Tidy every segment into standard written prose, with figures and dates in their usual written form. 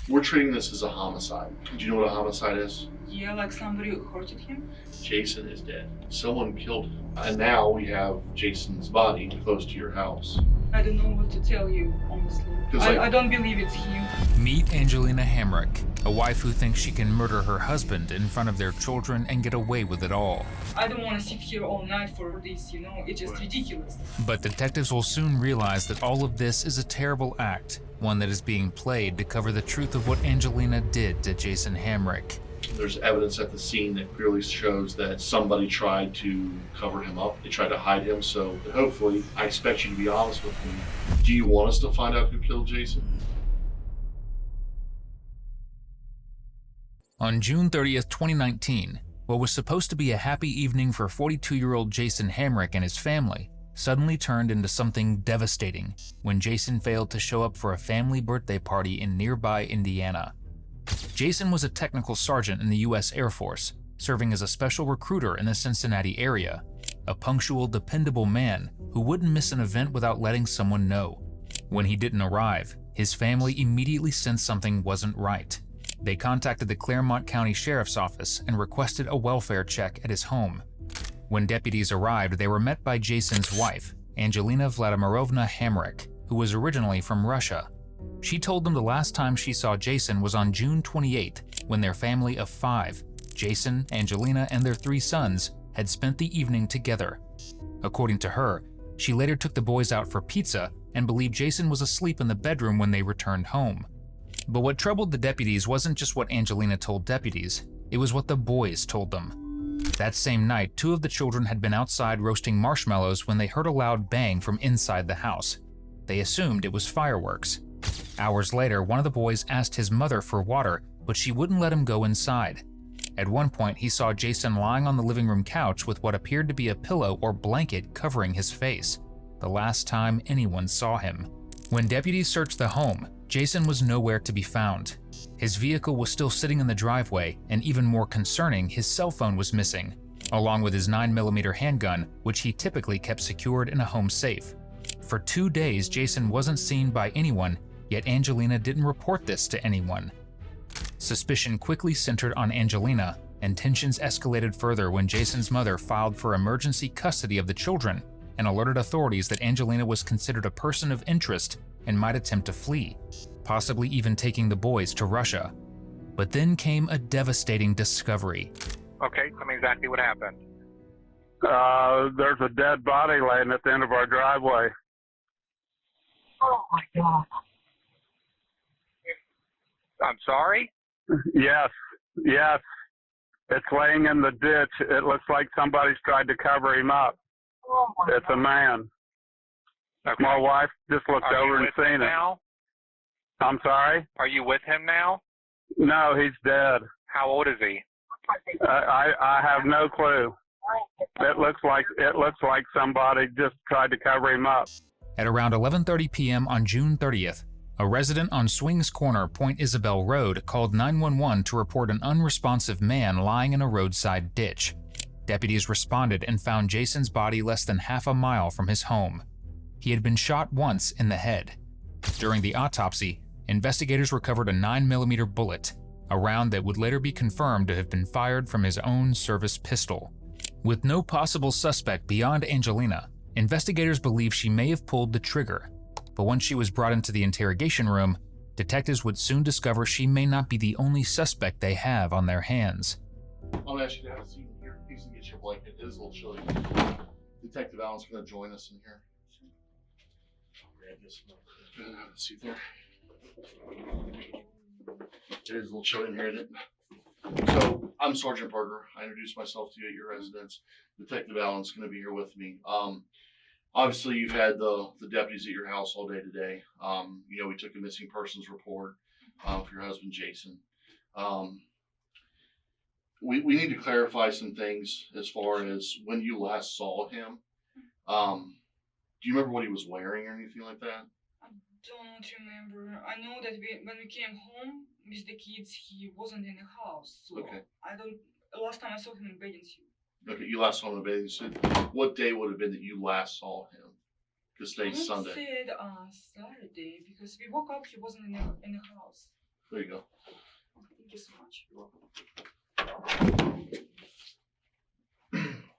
We're treating this as a homicide. Do you know what a homicide is? Yeah, like somebody hurted him. Jason is dead. Someone killed him. And now we have Jason's body close to your house. I don't know what to tell you, honestly. I don't believe it's him. Meet Angelina Hamrick, a wife who thinks she can murder her husband in front of their children and get away with it all. I don't want to sit here all night for this, you know, it's just ridiculous. But detectives will soon realize that all of this is a terrible act, one that is being played to cover the truth of what Angelina did to Jason Hamrick. There's evidence at the scene that clearly shows that somebody tried to cover him up. They tried to hide him, so hopefully, I expect you to be honest with me. Do you want us to find out who killed Jason? On June 30th, 2019, what was supposed to be a happy evening for 42-year-old Jason Hamrick and his family suddenly turned into something devastating when Jason failed to show up for a family birthday party in nearby Indiana. Jason was a technical sergeant in the U.S. Air Force, serving as a special recruiter in the Cincinnati area, a punctual, dependable man who wouldn't miss an event without letting someone know. When he didn't arrive, his family immediately sensed something wasn't right. They contacted the Claremont County Sheriff's Office and requested a welfare check at his home. When deputies arrived, they were met by Jason's wife, Angelina Vladimirovna Hamrick, who was originally from Russia. She told them the last time she saw Jason was on June 28th, when their family of 5, Jason, Angelina, and their 3 sons, had spent the evening together. According to her, she later took the boys out for pizza and believed Jason was asleep in the bedroom when they returned home. But what troubled the deputies wasn't just what Angelina told deputies, it was what the boys told them. That same night, 2 of the children had been outside roasting marshmallows when they heard a loud bang from inside the house. They assumed it was fireworks. Hours later, one of the boys asked his mother for water, but she wouldn't let him go inside. At one point, he saw Jason lying on the living room couch with what appeared to be a pillow or blanket covering his face, the last time anyone saw him. When deputies searched the home, Jason was nowhere to be found. His vehicle was still sitting in the driveway, and even more concerning, his cell phone was missing, along with his 9mm handgun, which he typically kept secured in a home safe. For 2 days, Jason wasn't seen by anyone, yet Angelina didn't report this to anyone. Suspicion quickly centered on Angelina, and tensions escalated further when Jason's mother filed for emergency custody of the children and alerted authorities that Angelina was considered a person of interest and might attempt to flee, possibly even taking the boys to Russia. But then came a devastating discovery. Okay, tell me exactly what happened. There's a dead body laying at the end of our driveway. Oh my God. I'm sorry? Yes. It's laying in the ditch. It looks like somebody's tried to cover him up. Oh my It's a man. Okay. My wife just looked Are over you and with him seen it. now? I'm sorry? Are you with him now? No, he's dead. How old is he? I have no clue. It looks like somebody just tried to cover him up. At around 11:30 p.m. on June 30th, a resident on Swings Corner, Point Isabel Road, called 911 to report an unresponsive man lying in a roadside ditch. Deputies responded and found Jason's body less than half a mile from his home. He had been shot once in the head. During the autopsy, investigators recovered a 9mm bullet, a round that would later be confirmed to have been fired from his own service pistol. With no possible suspect beyond Angelina, investigators believe she may have pulled the trigger. But once she was brought into the interrogation room, detectives would soon discover she may not be the only suspect they have on their hands. I'll ask you to have a seat here. Please get your blanket. It is a little chilly. Detective Allen's going to join us in here. Grab this one. Have a seat there. It is a little chilly in here, isn't it? So, I'm Sergeant Parker. I introduced myself to you at your residence. Detective Allen's going to be here with me. Obviously, you've had the deputies at your house all day today. We took a missing persons report for your husband, Jason. We need to clarify some things as far as when you last saw him. Do you remember what he was wearing or anything like that? I don't remember. I know that when we came home with the kids, he wasn't in the house. So Okay. Last time I saw him in bathing suit. Okay, you last saw him in a bathing suit. What day would have been that you last saw him? Because today's Sunday. I said Saturday because we woke up. He wasn't in the house. There you go. Thank you so much.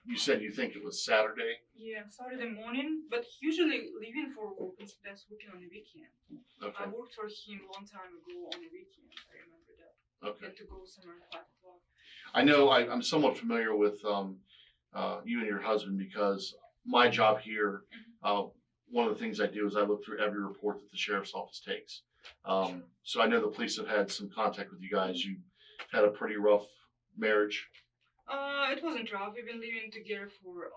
You said you think it was Saturday? Yeah, Saturday morning, but usually leaving for work instead of working on the weekend. I Okay, worked for him a long time ago on the weekend. I remember that. okay. Had to go somewhere at 5 o'clock. I know I'm somewhat familiar with you and your husband because my job here, one of the things I do is I look through every report that the sheriff's office takes. So I know the police have had some contact with you guys. You had a pretty rough marriage. It wasn't rough. We've been living together for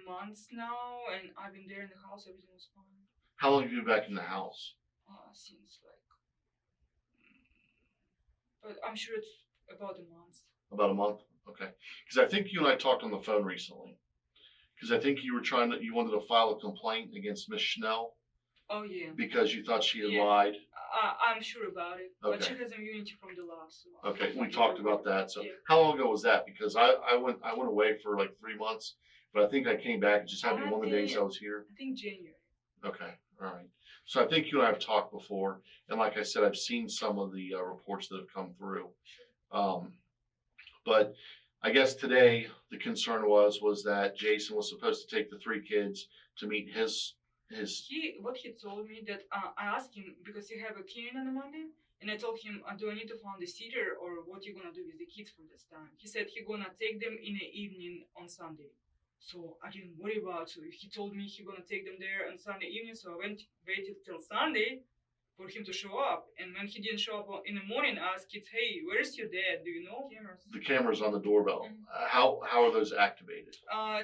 months now, and I've been there in the house. Everything was fine. How long have you been back in the house? Since like, but I'm sure it's about a month. About a month? Okay. Because I think you and I talked on the phone recently. Because I think you wanted to file a complaint against Miss Schnell Oh yeah. because you thought she had Yeah. lied. I'm sure about it. But Okay. she has immunity from the law. So Okay, we talked about that. So Yeah. how long ago was that? Because I went away for like 3 months, but I think I came back. It just happened to be one of the days I was here. I think January. Okay, all right. So I think you and I have talked before, and like I said, I've seen some of the reports that have come through. But I guess today the concern was that Jason was supposed to take the 3 kids to meet his. What he told me that I asked him because he have a cleaning on a Monday, and I told him, do I need to find a sitter or what you gonna do with the kids for this time? He said he gonna take them in the evening on Sunday. So I didn't worry about it. So he told me he gonna take them there on Sunday evening. So I waited till Sunday for him to show up. And when he didn't show up in the morning, I asked kids, hey, where's your dad? Do you know? Cameras. The cameras on the doorbell. Mhm. How are those activated?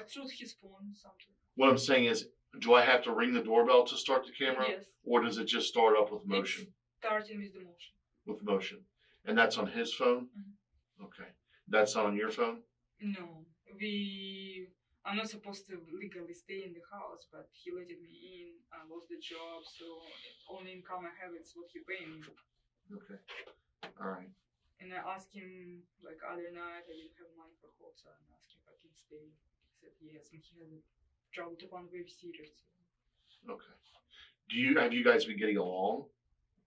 Through his phone, something. What I'm saying is, do I have to ring the doorbell to start the camera, Yes. or does it just start up with motion? Starting with the motion. With motion, and that's on his phone. Mhm. Okay, that's not on your phone. No, I'm not supposed to legally stay in the house, but he let me in. I lost the job, so only income I have is what he paying me. Okay, all right. And I asked him like other night, I didn't have money for hotel, and I asked him if I can stay. He said yes, and he had trouble to find babysitter. So. Okay. Have you guys been getting along?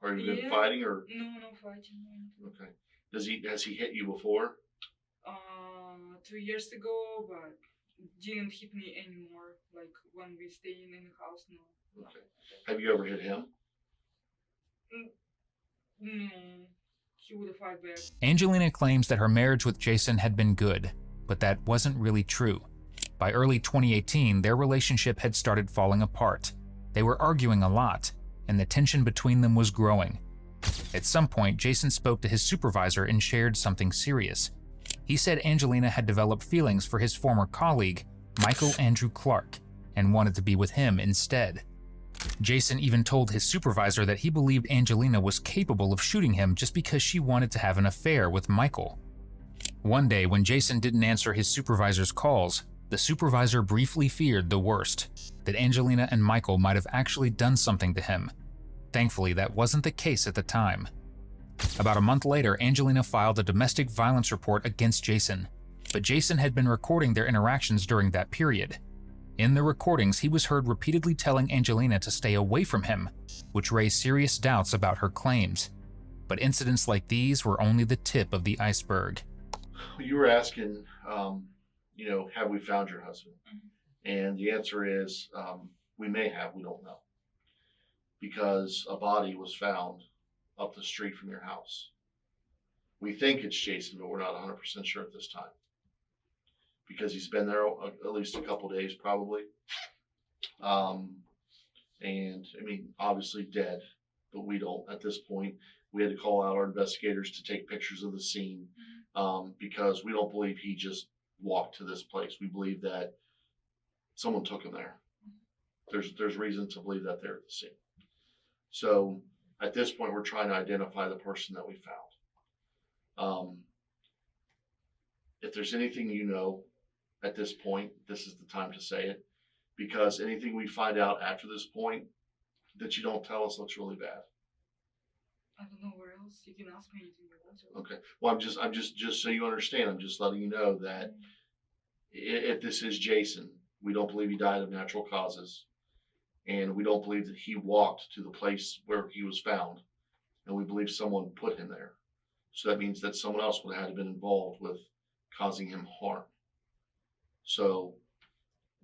Or have you been Yeah. fighting or? No fighting. No. Okay. Has he hit you before? 2 years ago, but didn't hit me anymore. Like when we staying in the house, no. Okay. Have you ever hit him? No, he would have fight back. Angelina claims that her marriage with Jason had been good, but that wasn't really true. By early 2018, their relationship had started falling apart. They were arguing a lot, and the tension between them was growing. At some point, Jason spoke to his supervisor and shared something serious. He said Angelina had developed feelings for his former colleague, Michael Andrew Clark, and wanted to be with him instead. Jason even told his supervisor that he believed Angelina was capable of shooting him just because she wanted to have an affair with Michael. One day, when Jason didn't answer his supervisor's calls, the supervisor briefly feared the worst, that Angelina and Michael might have actually done something to him. Thankfully, that wasn't the case at the time. About a month later, Angelina filed a domestic violence report against Jason, but Jason had been recording their interactions during that period. In the recordings, he was heard repeatedly telling Angelina to stay away from him, which raised serious doubts about her claims. But incidents like these were only the tip of the iceberg. You were asking, have we found your husband? Mhm. And the answer is, we may have, we don't know. Because a body was found up the street from your house. We think it's Jason, but we're not 100% sure at this time. Because he's been there at least a couple days, probably. And I mean, obviously dead, but we don't at this point. We had to call out our investigators to take pictures of the scene, because we don't believe he just walked to this place. We believe that someone took him there. There's reason to believe that they're at the scene. So at this point, we're trying to identify the person that we found. If there's anything at this point, this is the time to say it, because anything we find out after this point that you don't tell us looks really bad. I don't know where else. You can ask me anything you want to. Okay. Well, I'm just so you understand. I'm just letting you know that if this is Jason, we don't believe he died of natural causes, and we don't believe that he walked to the place where he was found, and we believe someone put him there. So that means that someone else would have had to been involved with causing him harm. So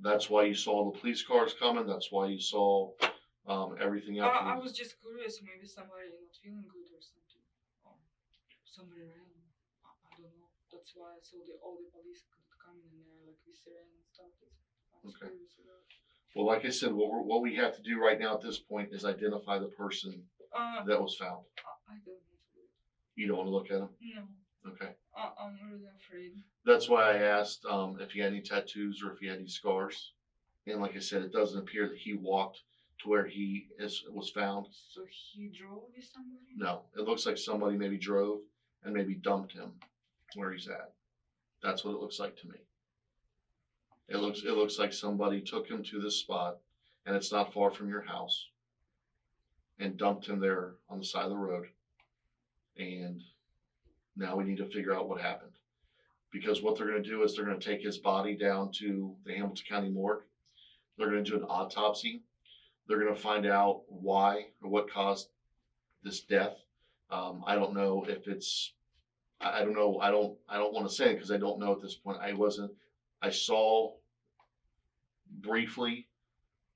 that's why you saw the police cars coming. That's why you saw everything else. I was just curious, maybe somebody not feeling good or something. Or somebody ran. I don't know. That's why I saw all the police coming in there, like with siren and stuff. I was Okay. curious about. Well, like I said, what we have to do right now at this point is identify the person that was found. I don't want to do it. You don't want to look at him? No, Okay. I'm really afraid. That's why I asked if he had any tattoos or if he had any scars. And like I said, it doesn't appear that he walked to where he was found. So he drove with somebody? No, it looks like somebody maybe drove and maybe dumped him where he's at. That's what it looks like to me. It looks like somebody took him to this spot, and it's not far from your house, and dumped him there on the side of the road. And now we need to figure out what happened. Because what they're going to do is they're going to take his body down to the Hamilton County morgue. They're going to do an autopsy. They're going to find out why or what caused this death. I don't know if it's, I don't know. I don't want to say it because I don't know at this point. I saw briefly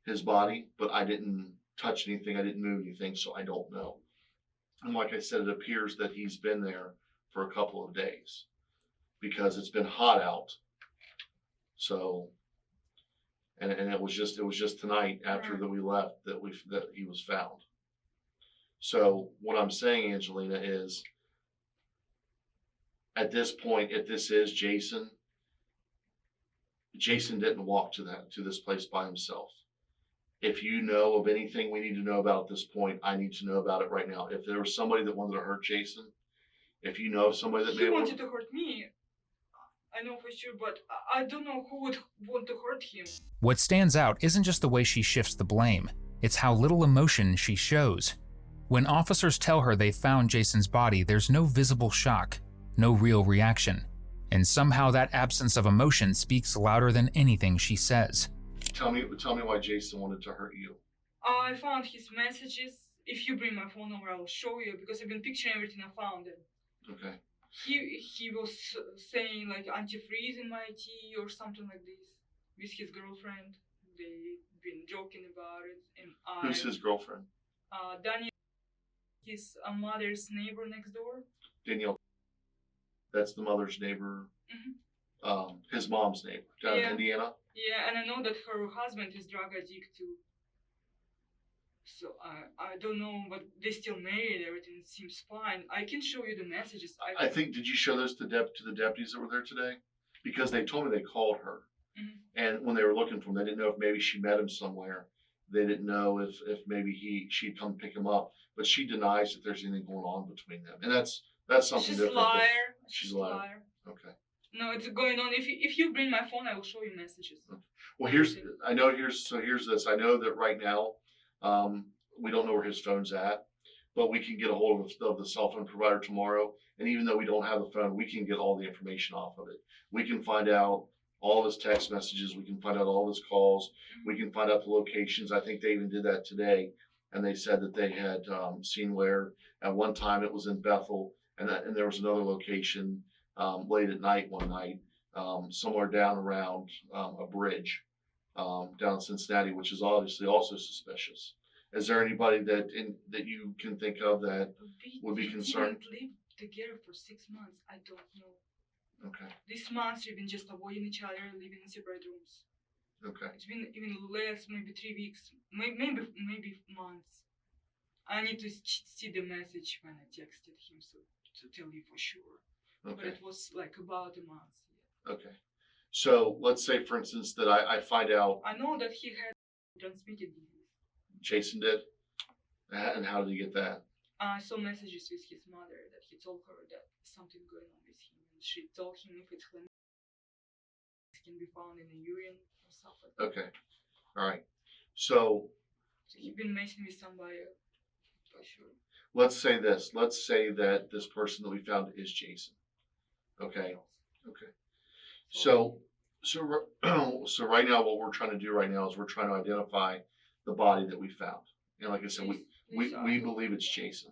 his body, but I didn't touch anything. I didn't move anything. So I don't know. And like I said, it appears that he's been there for a couple of days because it's been hot out. So, and it was just tonight after that we left that he was found. So what I'm saying, Angelina, is at this point, if this is Jason didn't walk to this place by himself. If you know of anything we need to know about at this point, I need to know about it right now. If there was somebody that wanted to hurt Jason, if you know of somebody that He may wanted to hurt me. I know for sure, but I don't know who would want to hurt him. What stands out isn't just the way she shifts the blame, it's how little emotion she shows. When officers tell her they found Jason's body, there's no visible shock, no real reaction. And somehow that absence of emotion speaks louder than anything she says. Tell me why Jason wanted to hurt you. I found his messages. If you bring my phone over, I'll show you because I've been picturing everything I found. Okay. He was saying like antifreeze in my tea or something like this with his girlfriend. They've been joking about it, and Who's his girlfriend? Daniel, his mother's neighbor next door. Danielle. That's the mother's neighbor. Mm-hmm. His mom's neighbor down in Indiana. Yeah, and I know that her husband is drug addict too. So I don't know, but they still married. Everything seems fine. I can show you the messages. I think, did you show those to the deputies that were there today? Because they told me they called her, and when they were looking for him, they didn't know if maybe she met him somewhere. They didn't know if maybe she'd come pick him up. But she denies that there's anything going on between them, and that's something She's different. a liar. She's a liar. Okay. No, it's going on. If you bring my phone, I will show you messages. Well, here's this. I know that right now, we don't know where his phone's at, but we can get a hold of the cell phone provider tomorrow. And even though we don't have the phone, we can get all the information off of it. We can find out all of his text messages. We can find out all of his calls. We can find out the locations. I think they even did that today. And they said that they had seen where at one time it was in Bethel, and there was another location late at night one night, somewhere down around a bridge down in Cincinnati, which is obviously also suspicious. Is there anybody that you can think of that would be concerned? We didn't live together for 6 months. I don't know. Okay. These months we've been just avoiding each other, living in separate rooms. Okay. It's been even less, maybe 3 weeks, maybe months. I need to see the message when I texted him to tell you for sure. But Okay. it was like about a month. Yeah. Okay. So let's say, for instance, that I find out I know that he had transmitted disease. Jason did, and how did he get that? I saw messages with his mother that he told her that something going on with him, and she told him if it's chlamydia, it can be found in the urine or something. Okay. All right. So So he's been messing with somebody for sure. let's say this. Let's say that this person that we found is Jason. Okay. Okay. So right now, what we're trying to do right now is we're trying to identify the body that we found. And like I said, we believe it's Jason.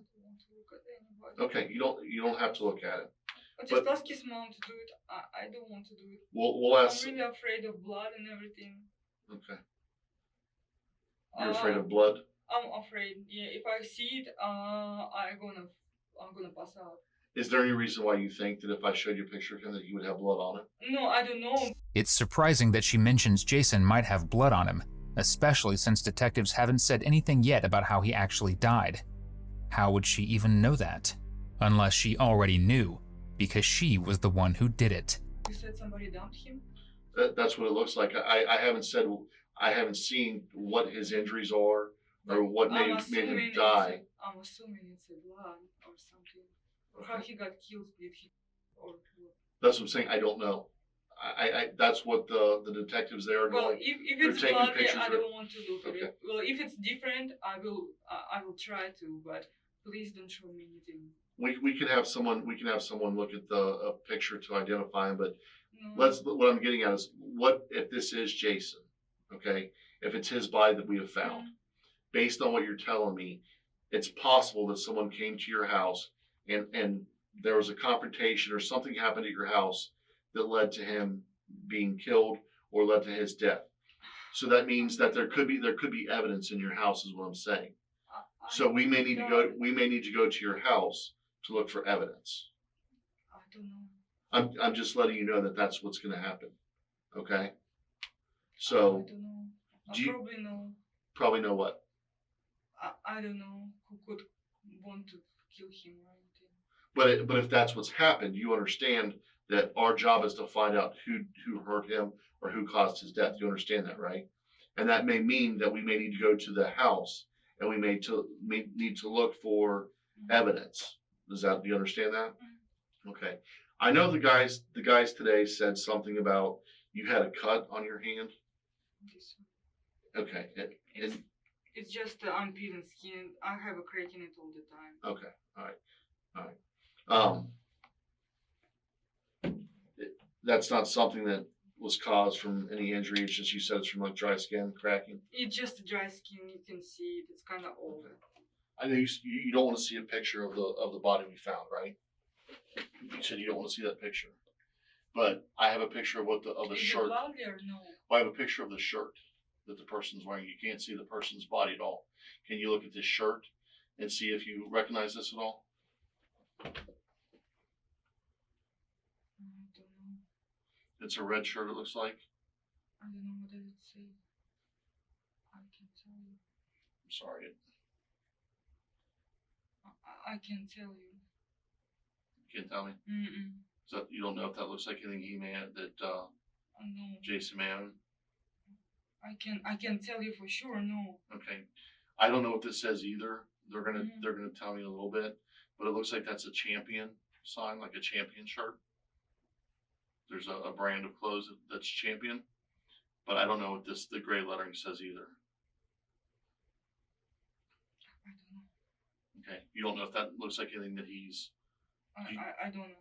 Okay, you don't have to look at it. Just But- ask his mom to do it. I don't want to do it. We'll ask. I'm really afraid of blood and everything. Okay. You're afraid Uh, of blood? I'm afraid. Yeah, if I see it, I'm gonna pass out. Is there any reason why you think that if I showed you a picture of him that he would have blood on it? No, I don't know. It's surprising that she mentions Jason might have blood on him, especially since detectives haven't said anything yet about how he actually died. How would she even know that? Unless she already knew, because she was the one who did it. You said somebody dumped him. That's what it looks like. I haven't said, I haven't seen what his injuries are or what made him die. I'm assuming it's a blood or something. Or how he got killed, did he? Or what? That's what I'm saying. I don't know. That's what the detectives there are Well, going. if they're it's taking blood, pictures I of- don't want to look at Okay. it. Well, if it's different, I will try to, but please don't show me anything. We can have someone look at a picture to identify him, but No. what I'm getting at is, what if this is Jason? Okay, if it's his body that we have found, based on what you're telling me, it's possible that someone came to your house and there was a confrontation or something happened at your house that led to him being killed or led to his death. So that means that there could be evidence in your house, is what I'm saying. So we may need to go to your house to look for evidence. I don't know. I'm just letting you know that that's what's going to happen. Okay. I So don't know. I do you- probably know. probably know what. I don't know who could want to kill him or anything. But if that's what's happened, you understand that our job is to find out who hurt him or who caused his death. You understand that, right? And that may mean that we may need to go to the house and we may need to look for evidence. Do you understand that? Okay. I know the guys today said something about you had a cut on your hand. This Okay. And It's just unpeeling skin. I have a crack in it all the time. okay. All right. That's not something that was caused from any injury. It's just, you said it's from like dry skin cracking. It's just dry skin. You can see it. It's kind of old. I know you don't want to see a picture of the body we found, right? You said you don't want to see that picture, but I have a picture of the Is it shirt. bloody or no? I have a picture of the shirt that the person's wearing. You can't see the person's body at all. Can you look at this shirt and see if you recognize this at all? I don't know. It's a red shirt, it looks like. I don't know what does it say. I can't tell you. I'm sorry. I can't tell you. You can't tell me. So you don't know if that looks like anything he may have, that No. Jason may have. I can tell you for sure. No. Okay. I don't know what this says either. They're gonna Mhm. tell me a little bit, but it looks like that's a champion sign, like a champion shirt. There's a brand of clothes that's champion, but I don't know what the gray lettering says either. I don't know. Okay. You don't know if that looks like anything that he's. I don't know.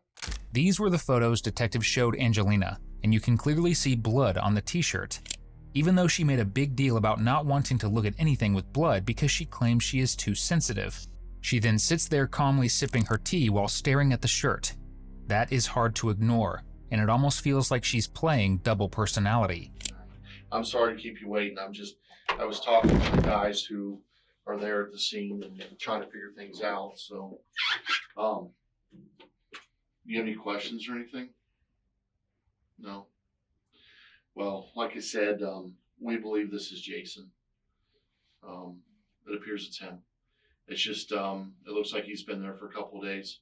These were the photos detectives showed Angelina, and you can clearly see blood on the t-shirt. Even though she made a big deal about not wanting to look at anything with blood because she claims she is too sensitive. She then sits there calmly sipping her tea while staring at the shirt. That is hard to ignore, and it almost feels like she's playing double personality. I'm sorry to keep you waiting. I was talking to the guys who are there at the scene and trying to figure things out. So, you have any questions or anything? No. Well, like I said, we believe this is Jason. It appears it's him. It's just, it looks like he's been there for a couple of days,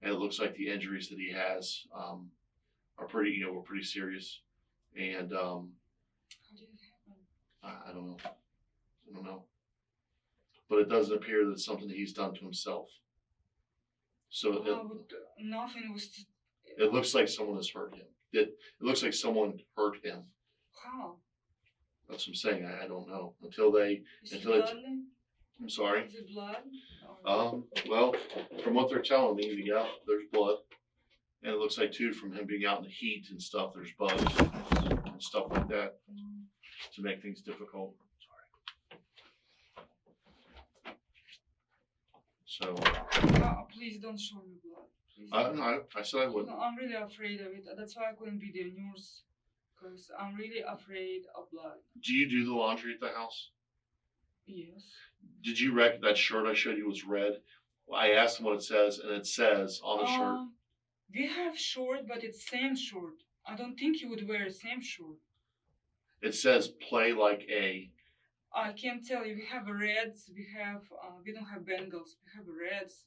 and it looks like the injuries that he has are pretty, were pretty serious. And How did it happen? I don't know. I don't know. But it doesn't appear that it's something that he's done to himself. So Nothing was. it looks like someone has hurt him. It looks like someone hurt him. How? That's what I'm saying. I don't know until they. Is it Until it's- blood? I'm sorry. Is it blood? Or- Well, from what they're telling me, yeah, there's blood, and it looks like too from him being out in the heat and stuff. There's bugs and stuff like that to make things difficult. So, Please don't show me blood. Please no, I said I wouldn't. No, I'm really afraid of it. That's why I couldn't be the nurse. Because I'm really afraid of blood. Do you do the laundry at the house? Yes. Did you reckon that shirt I showed you was red? I asked him what it says, and it says on the shirt. We have short, but it's same short. I don't think you would wear same short. It says play like a. I can't tell you. We have reds. We don't have Bengals. We have reds.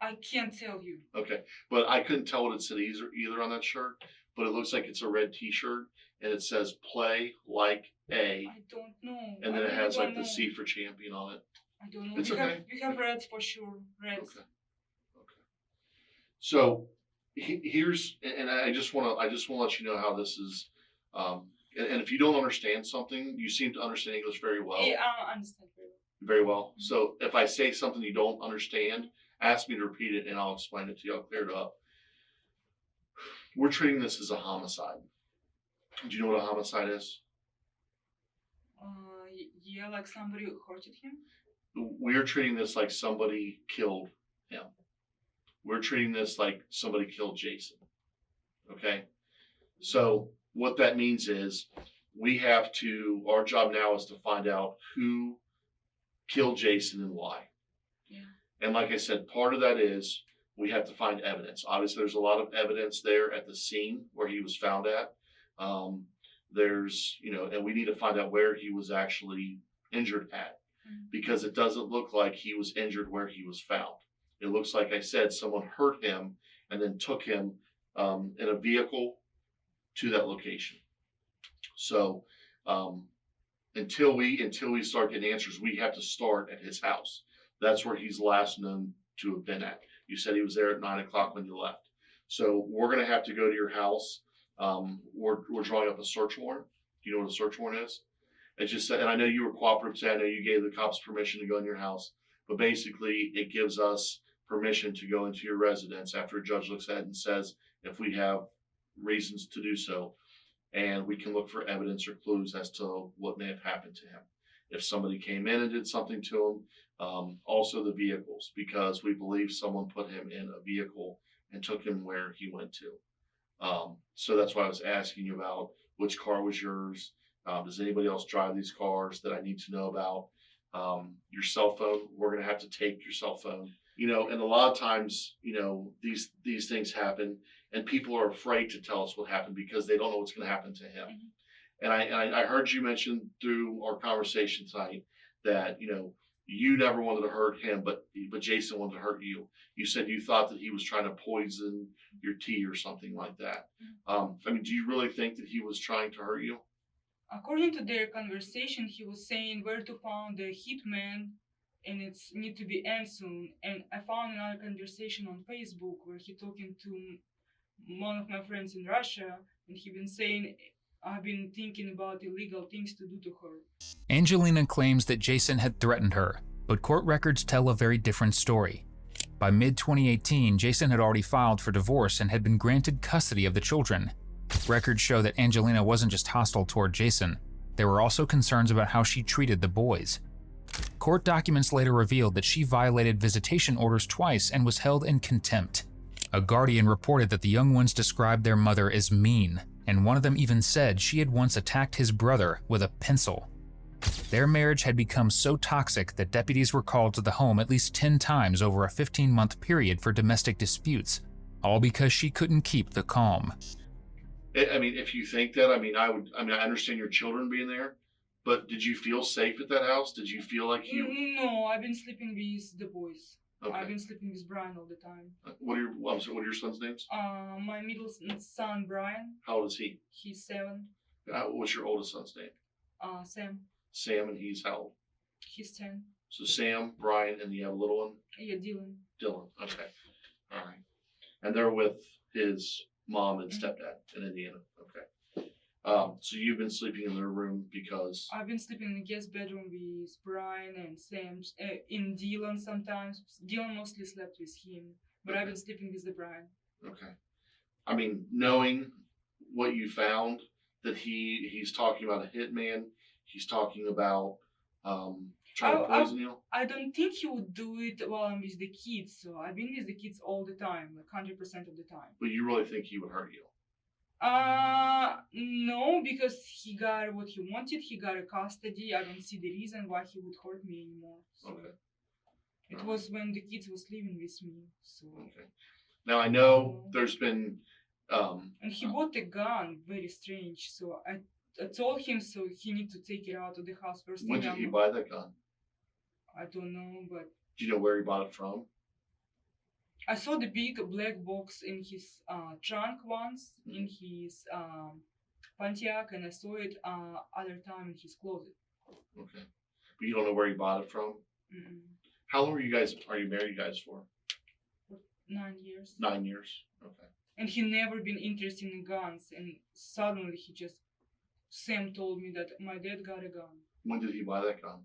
I can't tell you. Okay, but I couldn't tell what it said either on that shirt. But it looks like it's a red T-shirt, and it says play like a. I don't know. And then I it really has like don't the know. C for champion on it. I don't know. It's we okay. we have reds for sure. Reds. Okay. So here's, and I just want to let you know how this is. And if you don't understand something, you seem to understand English very well. Yeah, I understand very well. Very well. So if I say something you don't understand, ask me to repeat it, and I'll explain it to you. I'll clear it up. We're treating this as a homicide. Do you know what a homicide is? Yeah, like somebody hurted him. We're treating this like somebody killed him. We're treating this like somebody killed Jason. Okay? So what that means is our job now is to find out who killed Jason and why. Yeah. And like I said, part of that is we have to find evidence. Obviously, there's a lot of evidence there at the scene where he was found at. And we need to find out where he was actually injured at, because it doesn't look like he was injured where he was found. It looks like I said someone hurt him and then took him in a vehicle to that location. So until we start getting answers, we have to start at his house. That's where he's last known to have been at. You said he was there at 9 o'clock when you left. So we're going to have to go to your house. We're drawing up a search warrant. Do you know what a search warrant is? It just said, and I know you were cooperative today. I know you gave the cops permission to go in your house, but basically it gives us permission to go into your residence after a judge looks at it and says if we have reasons to do so, and we can look for evidence or clues as to what may have happened to him. If somebody came in and did something to him, also the vehicles, because we believe someone put him in a vehicle and took him where he went to. So that's why I was asking you about which car was yours. Does anybody else drive these cars that I need to know about? Your cell phone, we're going to have to tape your cell phone. And a lot of times, these things happen and people are afraid to tell us what happened because they don't know what's going to happen to him. Mm-hmm. And I heard you mention through our conversation tonight that, you never wanted to hurt him, but Jason wanted to hurt you. You said you thought that he was trying to poison your tea or something like that. Do you really think that he was trying to hurt you? According to their conversation, he was saying where to find the hitman, and it's need to be end soon. And I found another conversation on Facebook where he talking to one of my friends in Russia, and he been saying, I've been thinking about illegal things to do to her. Angelina claims that Jason had threatened her, but court records tell a very different story. By mid-2018, Jason had already filed for divorce and had been granted custody of the children. Records show that Angelina wasn't just hostile toward Jason. There were also concerns about how she treated the boys. Court documents later revealed that she violated visitation orders twice and was held in contempt. A guardian reported that the young ones described their mother as mean, and one of them even said she had once attacked his brother with a pencil. Their marriage had become so toxic that deputies were called to the home at least 10 times over a 15-month period for domestic disputes, all because she couldn't keep the calm. If you think that, I understand your children being there, but did you feel safe at that house? Did you feel like you... No, I've been sleeping with the boys. Okay. I've been sleeping with Brian all the time. What are your sons' names? My middle son, Brian. How old is he? He's 7. What's your oldest son's name? Sam. Sam, and he's how old? He's 10. So Sam, Brian, and you have a little one? Yeah, Dylan. Dylan, okay. All right. And they're with his mom and stepdad in Indiana. Okay. So you've been sleeping in their room because... I've been sleeping in the guest bedroom with Brian and Sam, in Dylan sometimes. Dylan mostly slept with him, but okay. I've been sleeping with the Brian. Okay. Knowing what you found, that he's talking about a hitman, he's talking about Trying to I poison you? I don't think he would do it while I'm with the kids. So I've been with the kids all the time, like 100% of the time. But you really think he would hurt you? No, because he got what he wanted. He got a custody. I don't see the reason why he would hurt me anymore. So Okay. it was when the kids was living with me. So Okay. Now I know there's been and he bought a gun. Very strange. So I told him so he need to take it out of the house first. when thing did he I'm- buy that gun? I don't know, but Do you know where he bought it from? I saw the big black box in his trunk once in his Pontiac, and I saw it other time in his closet. Okay. But you don't know where he bought it from? Mm-mm. How long are you married you guys for? 9 years. 9 years. Okay. And he never been interested in guns, and suddenly Sam told me that my dad got a gun. When did he buy that gun?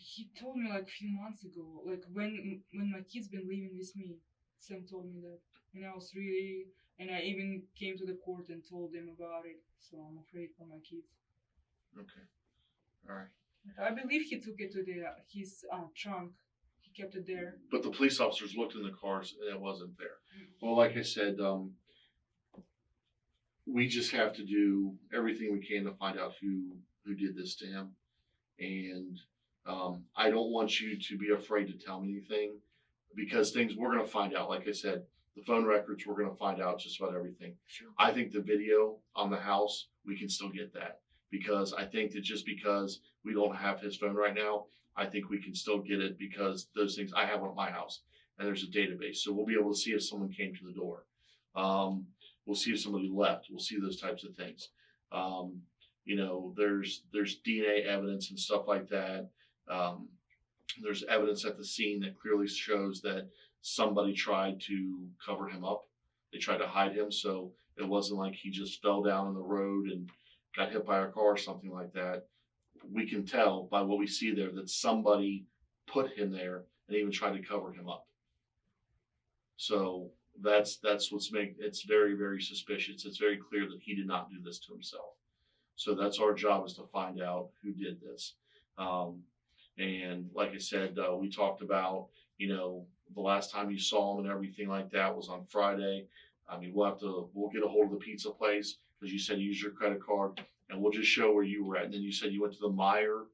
He told me like a few months ago, like when my kids been living with me. Sam told me that, and and I even came to the court and told them about it. So I'm afraid for my kids. Okay. All right. I believe he took it to his trunk. He kept it there. But the police officers looked in the cars and it wasn't there. Well, like I said, we just have to do everything we can to find out who did this to him. And I don't want you to be afraid to tell me anything, because we're going to find out. Like I said, the phone records, we're going to find out just about everything. Sure. I think the video on the house, we can still get that, because I think that just because we don't have his phone right now, I think we can still get it, because those things, I have one at my house and there's a database. So we'll be able to see if someone came to the door. We'll see if somebody left. We'll see those types of things. There's DNA evidence and stuff like that. There's evidence at the scene that clearly shows that somebody tried to cover him up. They tried to hide him, so it wasn't like he just fell down in the road and got hit by a car or something like that. We can tell by what we see there that somebody put him there and even tried to cover him up. So that's what's it's very, very suspicious. It's very clear that he did not do this to himself. So that's our job, is to find out who did this. And like I said, we talked about, the last time you saw him and everything like that was on Friday. I mean, we'll get a hold of the pizza place, because you said use your credit card, and we'll just show where you were at. And then you said you went to the Meyer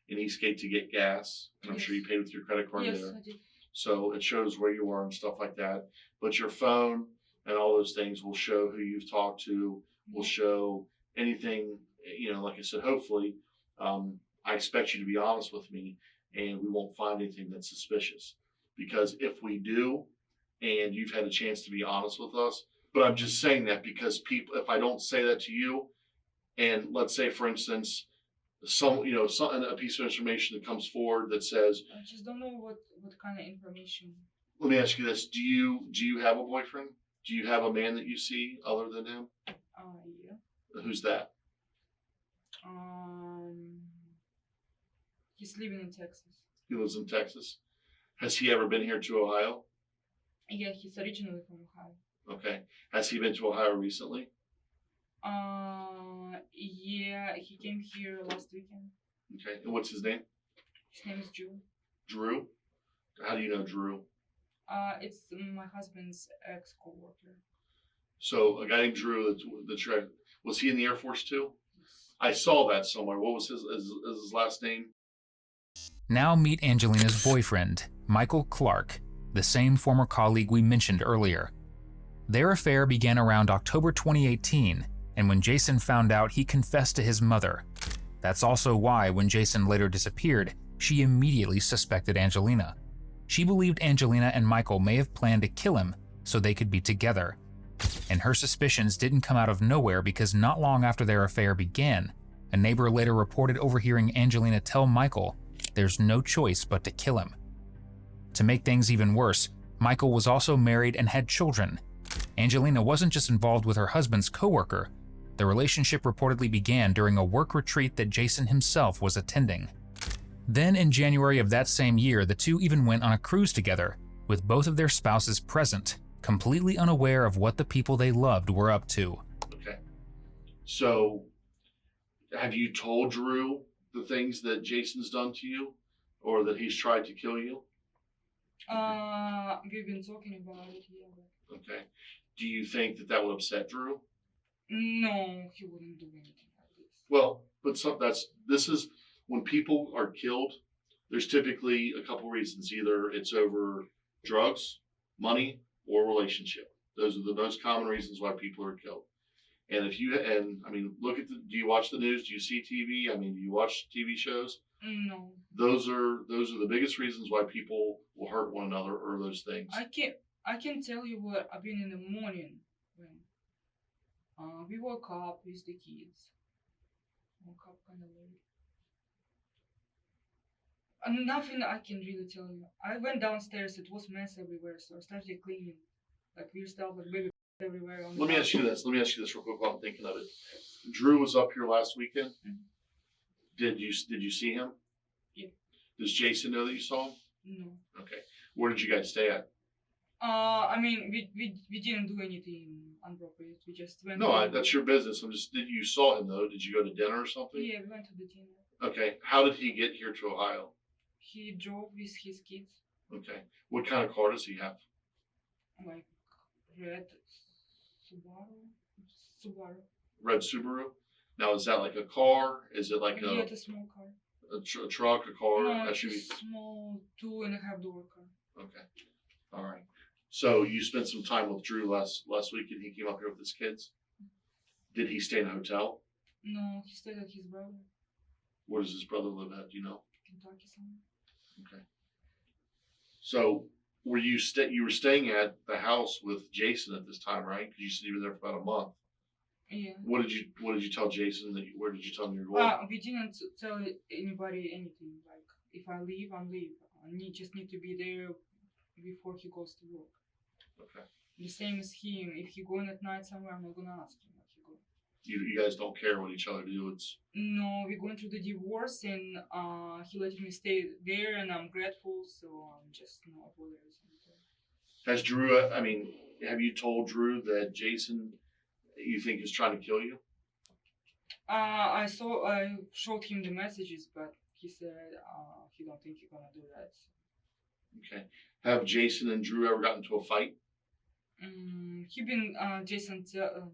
in Eastgate to get gas. And I'm sure you paid with your credit card Yes, there. I did. So it shows where you are and stuff like that. But your phone and all those things will show who you've talked to, will show anything, like I said, hopefully, I expect you to be honest with me, and we won't find anything that's suspicious. Because if we do, and you've had a chance to be honest with us, but I'm just saying that because if I don't say that to you, and let's say, for instance, a piece of information that comes forward that says, I just don't know what kind of information. let me ask you this: do you have a boyfriend? Do you have a man that you see other than him? Yeah. Who's that? He's living in Texas. He lives in Texas. Has he ever been here to Ohio? Yeah, he's originally from Ohio. Okay. Has he been to Ohio recently? Yeah, he came here last weekend. Okay. And what's his name? His name is Drew. Drew? How do you know Drew? It's my husband's ex-coworker. So a guy named Drew, was he in the Air Force too? I saw that somewhere. What was his last name? Now meet Angelina's boyfriend, Michael Clark, the same former colleague we mentioned earlier. Their affair began around October 2018, and when Jason found out, he confessed to his mother. That's also why, when Jason later disappeared, she immediately suspected Angelina. She believed Angelina and Michael may have planned to kill him so they could be together. And her suspicions didn't come out of nowhere, because not long after their affair began, a neighbor later reported overhearing Angelina tell Michael there's no choice but to kill him. To make things even worse, Michael was also married and had children. Angelina wasn't just involved with her husband's coworker. The relationship reportedly began during a work retreat that Jason himself was attending. Then in January of that same year, the two even went on a cruise together, with both of their spouses present, completely unaware of what the people they loved were up to. Okay. So have you told Drew the things that Jason's done to you? or that he's tried to kill you? We've been talking about it, yeah. But Okay. Do you think that that would upset Drew? no, he wouldn't do anything like this. Well, but this is when people are killed, there's typically a couple reasons. Either it's over drugs, money, or relationship. Those are the most common reasons why people are killed. And I mean, look at do you watch the news? Do you see TV? I mean, do you watch TV shows? No, Those are the biggest reasons why people will hurt one another or those things. I can tell you what I've been in the morning when we woke up with the kids. Woke up kind of late. Nothing I can really tell you. I went downstairs. It was mess everywhere, so I started cleaning, like weird stuff, like baby everywhere. On the Let me couch. ask you this. Let me ask you this real quick while I'm thinking of it. Drew was up here last weekend. Mhm. Did you see him? Yeah. Does Jason know that you saw him? No. Okay. Where did you guys stay at? I mean, we didn't do anything inappropriate. We just went. No, to- that's your business. Did you saw him though? Did you go to dinner or something? Yeah, we went to the dinner. Okay. How did he get here to Ohio? He drove with his kids, Okay. What kind of car does he have? like red Subaru. Subaru. Red Subaru. Now, is that like a car? Is it like Yeah, it's a small car. a truck, a car, No, it's SUV? a small 2.5 door car. Okay. All right. So you spent some time with Drew last week, and he came up here with his kids. Did he stay in a hotel? No, he stayed at his brother, Where does his brother live at? Do you know? Kentucky somewhere. Okay. So were you were staying at the house with Jason at this time, right? Because you said you were there for about a month. Yeah. What did you tell Jason where did you tell him you were going? We didn't tell anybody anything. Like, if I leave, I'm leave. Just need to be there before he goes to work. Okay. The same as him. If he going at night somewhere, I'm not gonna ask him what he going. You guys don't care what each other do. It's No, we're going through the divorce, and he let me stay there, and I'm grateful. So I'm just not worried. has Drew. I mean, have you told Drew that Jason you think is trying to kill you? I showed him the messages, but he said he don't think he's gonna do that. Okay. Have Jason and Drew ever gotten into a fight? Jason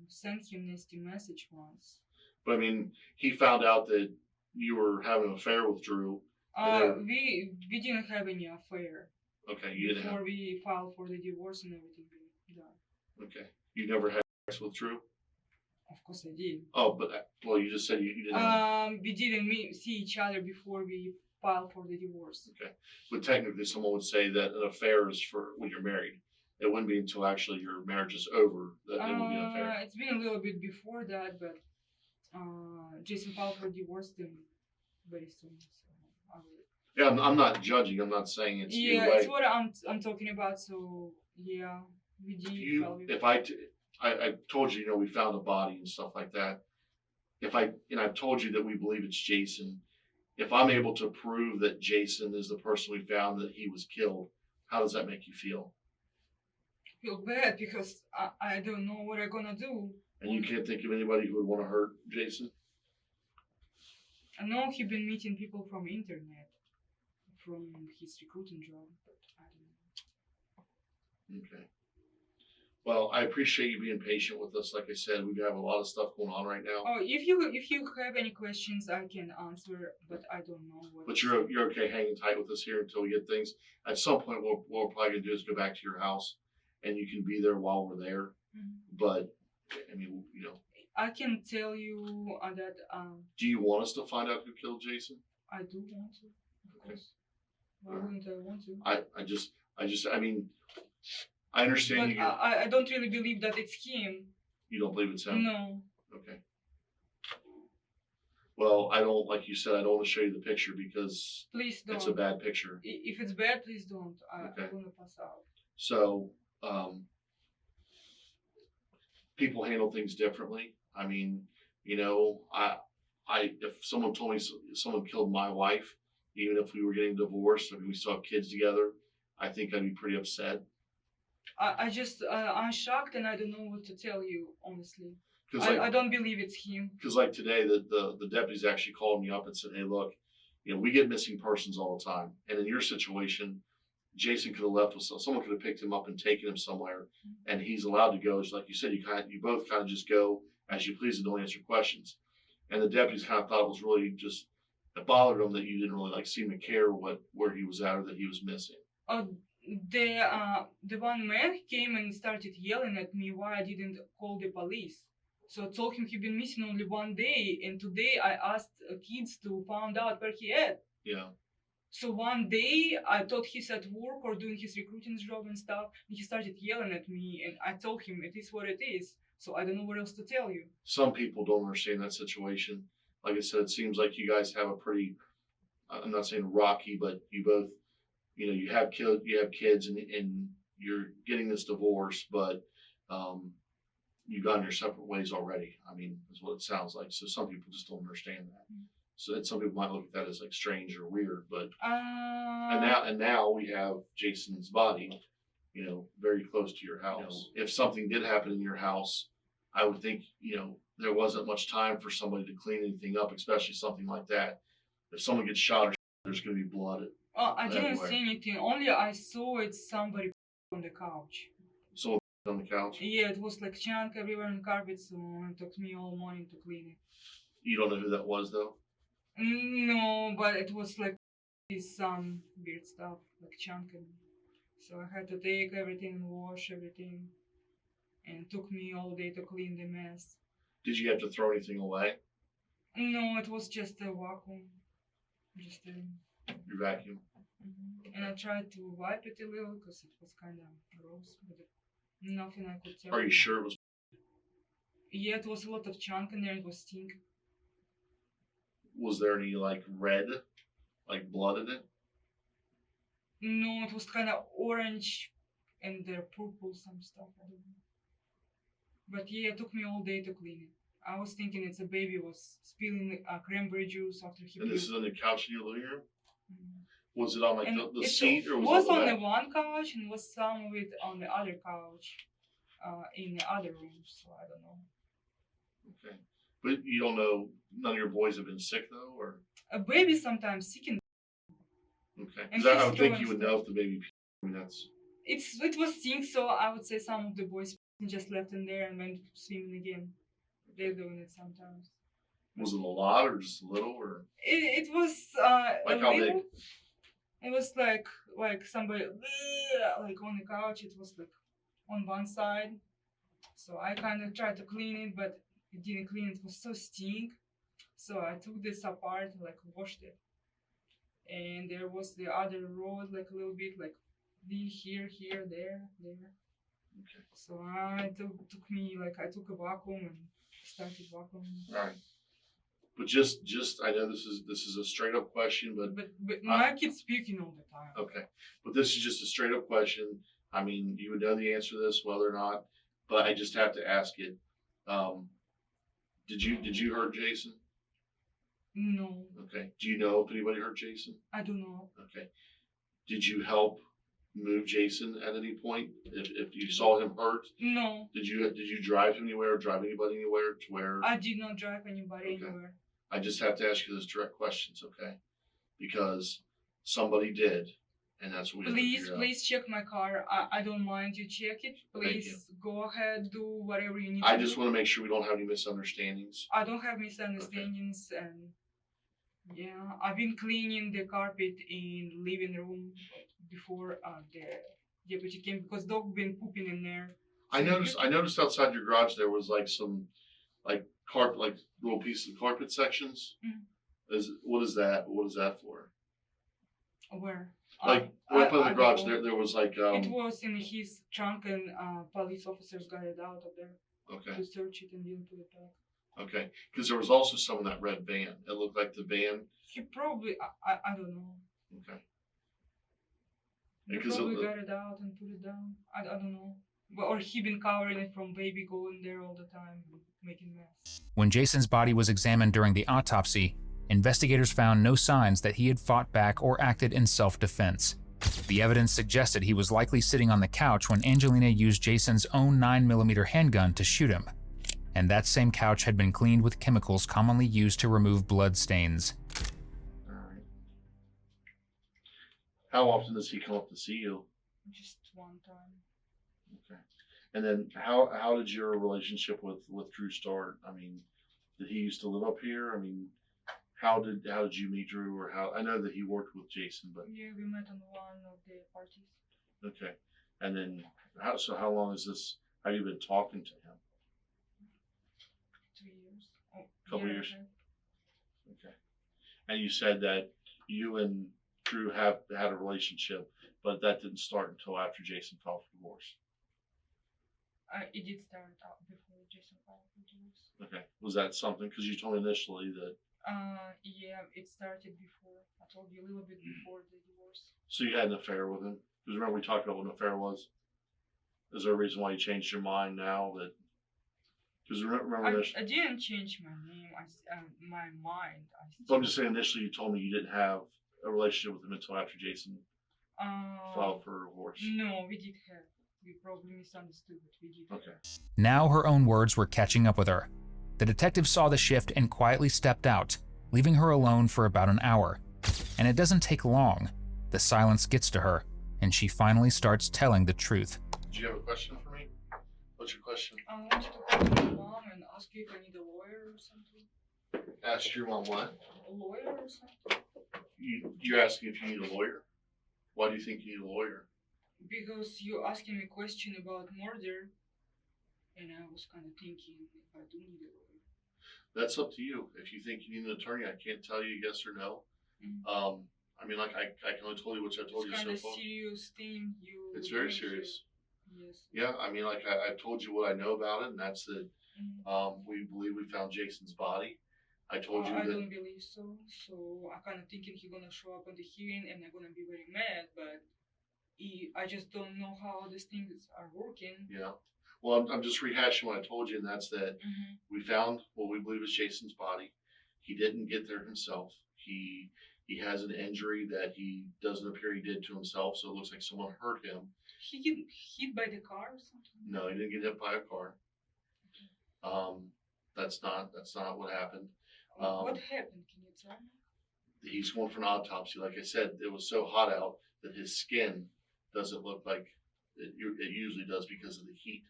sent him nasty message once. But I mean, he found out that you were having an affair with Drew. And We didn't have any affair okay, you didn't have. before we filed for the divorce and everything being done. Okay, you never had sex with Drew. Of course I did. Oh, but well, you just said you didn't. Have, We didn't see each other before we filed for the divorce. but technically, someone would say that an affair is for when you're married. It wouldn't be until actually your marriage is over that it would be an affair. It's been a little bit before that, but Jason filed for divorce then very soon. So I will. Yeah, I'm not judging. I'm not saying it's Yeah, either way. it's what I'm talking about. So yeah, we did. file it. If I told you, we found a body and stuff like that. I've told you that we believe it's Jason. If I'm able to prove that Jason is the person we found, that he was killed, how does that make you feel? Feel bad because I don't know what I'm gonna do. And you can't think of anybody who would want to hurt Jason? I know he's been meeting people from internet, from his recruiting job, but I don't know. Okay. Well, I appreciate you being patient with us. Like I said, we have a lot of stuff going on right now. Oh, if you have any questions, I can answer, but I don't know what. But you're okay hanging tight with us here until we get things. At some point, what we're probably gonna do is go back to your house, and you can be there while we're there. Mhm. But I mean, I can tell you that do you want us to find out who killed Jason? I do want to, of Okay. course. Why wouldn't I want to? I mean, I understand But I don't really believe that it's him. you don't believe it's him. No. Okay. Well, I don't, like you said, I don't want to show you the picture because Please don't. it's a bad picture. If it's bad, please don't. I'm Okay. gonna pass out. So, people handle things differently. I mean, if someone told me someone killed my wife, even if we were getting divorced, I mean, we still have kids together, I think I'd be pretty upset. I'm shocked and I don't know what to tell you, honestly. Because I don't believe it's him. like today, the deputies actually called me up and said, "Hey, look, we get missing persons all the time. And in your situation, Jason could have left with someone could have picked him up and taken him somewhere, and he's allowed to go. It's like you said, you both kind of just go as you please and don't answer questions. And the deputies kind of thought it was really just it bothered them that you didn't really like seem to care where he was at or that he was missing. The one man came and started yelling at me why I didn't call the police. So I told him he'd been missing only one day, and today I asked kids to find out where he at. Yeah. So one day I thought he's at work or doing his recruiting job and stuff, and he started yelling at me, and I told him it is what it is. So I don't know what else to tell you. Some people don't understand that situation. Like I said, it seems like you guys have a pretty, I'm not saying rocky, but you both, you have kids and you're getting this divorce, but you've gone your separate ways already. I mean, is what it sounds like. So some people just don't understand that. So some people might look at that as like strange or weird, but and now we have Jason's body, very close to your house. If something did happen in your house, I would think, there wasn't much time for somebody to clean anything up, especially something like that. If someone gets shot, there's going to be blood. I didn't everywhere. see anything. Only I saw it's somebody on the couch. Someone on the couch. Yeah, it was like chunk everywhere on carpet, so it took me all morning to clean it. You don't know who that was, though? No, but it was like some weird stuff, like chunking. So I had to take everything and wash everything. And it took me all day to clean the mess. Did you have to throw anything away? No, it was just a vacuum. Your vacuum? And I tried to wipe it a little because it was kind of gross, but nothing I could tell. Are you sure it was? Yeah, it was a lot of chunk in there. It was stink. Was there any like red, like blood in it? No, it was kind of orange and purple, some stuff. I don't know. But yeah, it took me all day to clean it. I was thinking it's a baby was spilling cranberry juice after he. And this is on the couch in your living room? Was it on like And the it seat or was it on the the back? one couch and was some of it on the other couch, in the other room. So I don't know. Okay, but you don't know. None of your boys have been sick though, or A baby sometimes sick and okay? And 'Cause I he's would think throwing you would stuff. know if the baby. I mean, that's it was stink. So I would say some of the boys just left in there and went swimming again. They're doing it sometimes. was it a lot or just a little or It was like a how little. big? It was like somebody like on the couch. It was like on one side. So I kind of tried to clean it, but it didn't clean. It was so stink. So I took this apart, like washed it, and there was the other road, like a little bit, like here, there. Okay. So I took me like I took a vacuum and started vacuuming. All right. But just I know this is a straight up question, but But my kid's puking all the time. okay. But this is just a straight up question. I mean, you would know the answer to this whether or not, but I just have to ask it. Did you hurt Jason? No, Okay. Do you know if anybody hurt Jason? I don't know. Okay. Did you help move Jason at any point? If you saw him hurt, No, did you drive him anywhere or drive anybody anywhere to where? I did not drive anybody Okay. anywhere. I just have to ask you those direct questions, okay? Because somebody did, and that's what we have to Please, figure out. please check my car. I don't mind you check it. Please you. go ahead, do whatever you need I to just do. want to make sure we don't have any misunderstandings. I don't have misunderstandings and yeah, I've been cleaning the carpet in living room before the deputy came because dog been pooping in there. I noticed outside your garage there was like some carpet, like little pieces of carpet sections. What is that? What is that for? Where? Like right by I the garage don't know. there was like It was in his trunk and police officers got it out of there okay. to search it and didn't put it back. Okay, because there was also some in that red van. It looked like the van. He probably, I don't know. Okay. He Because probably got it out and put it down. I don't know. Or he been covering it from baby going there all the time, making mess. When Jason's body was examined during the autopsy, investigators found no signs that he had fought back or acted in self-defense. The evidence suggested he was likely sitting on the couch when Angelina used Jason's own 9mm handgun to shoot him. And that same couch had been cleaned with chemicals commonly used to remove blood stains. all right. How often does he come up to see you? Just one time. Okay. And then how did your relationship with Drew start? I mean, did he used to live up here? I mean, how did you meet Drew, or how? I know that he worked with Jason, but Yeah, we met on one of the parties. okay. And then how long is this? Have you been talking to him? 2 years. Oh, Couple year years. and a half. Okay. And you said that you and Drew have had a relationship, but that didn't start until after Jason filed for divorce. It did start out before Jason filed for divorce. Okay. Was that something? Because you told me initially that. Yeah, it started before. I told you a little bit before the divorce. So you had an affair with him? Because remember we talked about what an affair was. Is there a reason why you changed your mind now? That because remember initially. I didn't change my name. My mind. So I'm just saying initially you told me you didn't have a relationship with him until after Jason filed for divorce. No, we did have. We probably misunderstood, but we did. Okay. Now her own words were catching up with her. The detective saw the shift and quietly stepped out, leaving her alone for about an hour. And it doesn't take long. The silence gets to her, and she finally starts telling the truth. Do you have a question for me? What's your question? I wanted to call my mom and ask you if I need a lawyer or something. Ask your mom what? A lawyer or something? You're asking if you need a lawyer? Why do you think you need a lawyer? Because you're asking me a question about murder, and I was kind of thinking if I do need a lawyer. That's up to you. If you think you need an attorney, I can't tell you yes or no. Mhm. I mean, like I can only tell you what I've told you It's so kind of far. serious thing. It's very mentioned. serious. Yes. Yeah, I mean, like I've told you what I know about it, and that's that. Mhm. We believe we found Jason's body. I told you I that. don't believe so. So I kind of thinking he's gonna show up on the hearing and I'm gonna be very mad, but I just don't know how these things are working. Yeah. Well, I'm just rehashing what I told you, and that's that Mhm. we found what we believe is Jason's body. He didn't get there himself. He has an injury that he doesn't appear he did to himself, so it looks like someone hurt him. He get hit by the car or something? No, he didn't get hit by a car. That's not what happened. What happened? Can you tell me? He's going for an autopsy. Like I said, it was so hot out that his skin doesn't look like it usually does because of the heat.